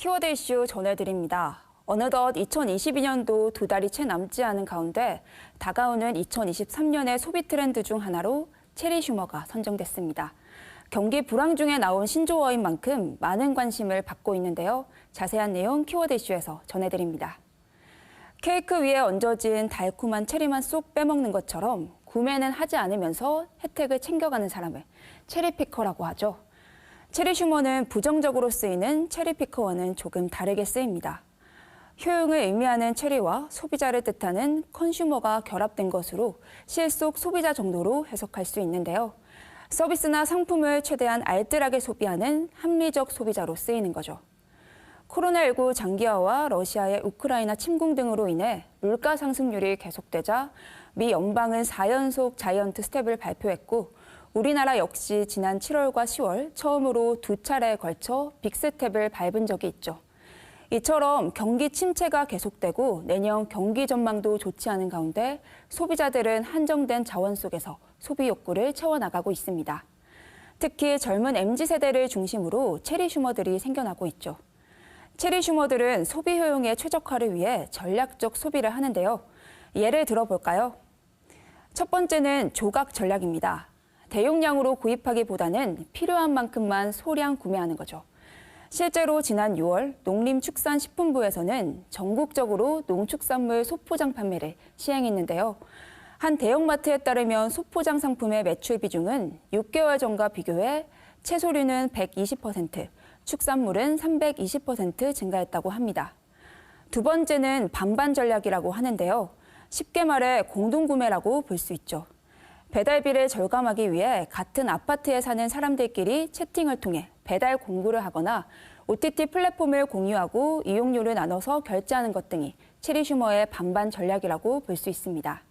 키워드 이슈 전해드립니다. 어느덧 2022년도 두 달이 채 남지 않은 가운데 다가오는 2023년의 소비 트렌드 중 하나로 체리 슈머가 선정됐습니다. 경기 불황 중에 나온 신조어인 만큼 많은 관심을 받고 있는데요. 자세한 내용 키워드 이슈에서 전해드립니다. 케이크 위에 얹어진 달콤한 체리만 쏙 빼먹는 것처럼 구매는 하지 않으면서 혜택을 챙겨가는 사람을 체리피커라고 하죠. 체리 슈머는 부정적으로 쓰이는 체리피커와는 조금 다르게 쓰입니다. 효용을 의미하는 체리와 소비자를 뜻하는 컨슈머가 결합된 것으로 실속 소비자 정도로 해석할 수 있는데요. 서비스나 상품을 최대한 알뜰하게 소비하는 합리적 소비자로 쓰이는 거죠. 코로나19 장기화와 러시아의 우크라이나 침공 등으로 인해 물가 상승률이 계속되자 미 연방은 4연속 자이언트 스텝을 발표했고 우리나라 역시 지난 7월과 10월 처음으로 두 차례에 걸쳐 빅스텝을 밟은 적이 있죠. 이처럼 경기 침체가 계속되고 내년 경기 전망도 좋지 않은 가운데 소비자들은 한정된 자원 속에서 소비 욕구를 채워나가고 있습니다. 특히 젊은 MZ세대를 중심으로 체리 슈머들이 생겨나고 있죠. 체리 슈머들은 소비 효용에 최적화를 위해 전략적 소비를 하는데요. 예를 들어볼까요? 첫 번째는 조각 전략입니다. 대용량으로 구입하기보다는 필요한 만큼만 소량 구매하는 거죠. 실제로 지난 6월 농림축산식품부에서는 전국적으로 농축산물 소포장 판매를 시행했는데요. 한 대형마트에 따르면 소포장 상품의 매출 비중은 6개월 전과 비교해 채소류는 120%, 축산물은 320% 증가했다고 합니다. 두 번째는 반반 전략이라고 하는데요. 쉽게 말해 공동구매라고 볼 수 있죠. 배달비를 절감하기 위해 같은 아파트에 사는 사람들끼리 채팅을 통해 배달 공구를 하거나 OTT 플랫폼을 공유하고 이용료를 나눠서 결제하는 것 등이 체리 슈머의 반반 전략이라고 볼 수 있습니다.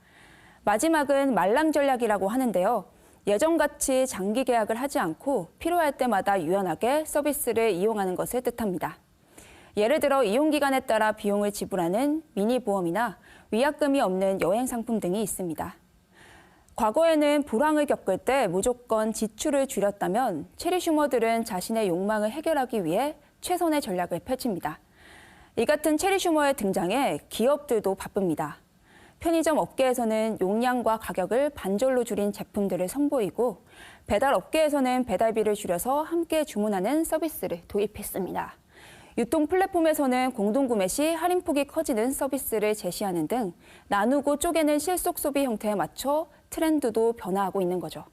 마지막은 말랑 전략이라고 하는데요. 예전같이 장기 계약을 하지 않고 필요할 때마다 유연하게 서비스를 이용하는 것을 뜻합니다. 예를 들어 이용기간에 따라 비용을 지불하는 미니 보험이나 위약금이 없는 여행 상품 등이 있습니다. 과거에는 불황을 겪을 때 무조건 지출을 줄였다면 체리 슈머들은 자신의 욕망을 해결하기 위해 최선의 전략을 펼칩니다. 이 같은 체리 슈머의 등장에 기업들도 바쁩니다. 편의점 업계에서는 용량과 가격을 반절로 줄인 제품들을 선보이고 배달 업계에서는 배달비를 줄여서 함께 주문하는 서비스를 도입했습니다. 유통 플랫폼에서는 공동구매 시 할인폭이 커지는 서비스를 제시하는 등 나누고 쪼개는 실속 소비 형태에 맞춰 트렌드도 변화하고 있는 거죠.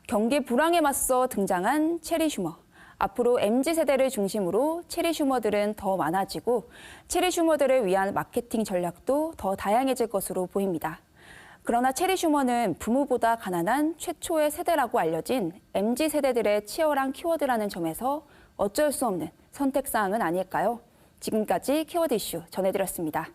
경기 불황에 맞서 등장한 체리 슈머. 앞으로 MZ세대를 중심으로 체리 슈머들은 더 많아지고 체리 슈머들을 위한 마케팅 전략도 더 다양해질 것으로 보입니다. 그러나 체리 슈머는 부모보다 가난한 최초의 세대라고 알려진 MZ세대들의 치열한 키워드라는 점에서 어쩔 수 없는 선택사항은 아닐까요? 지금까지 키워드 이슈 전해드렸습니다.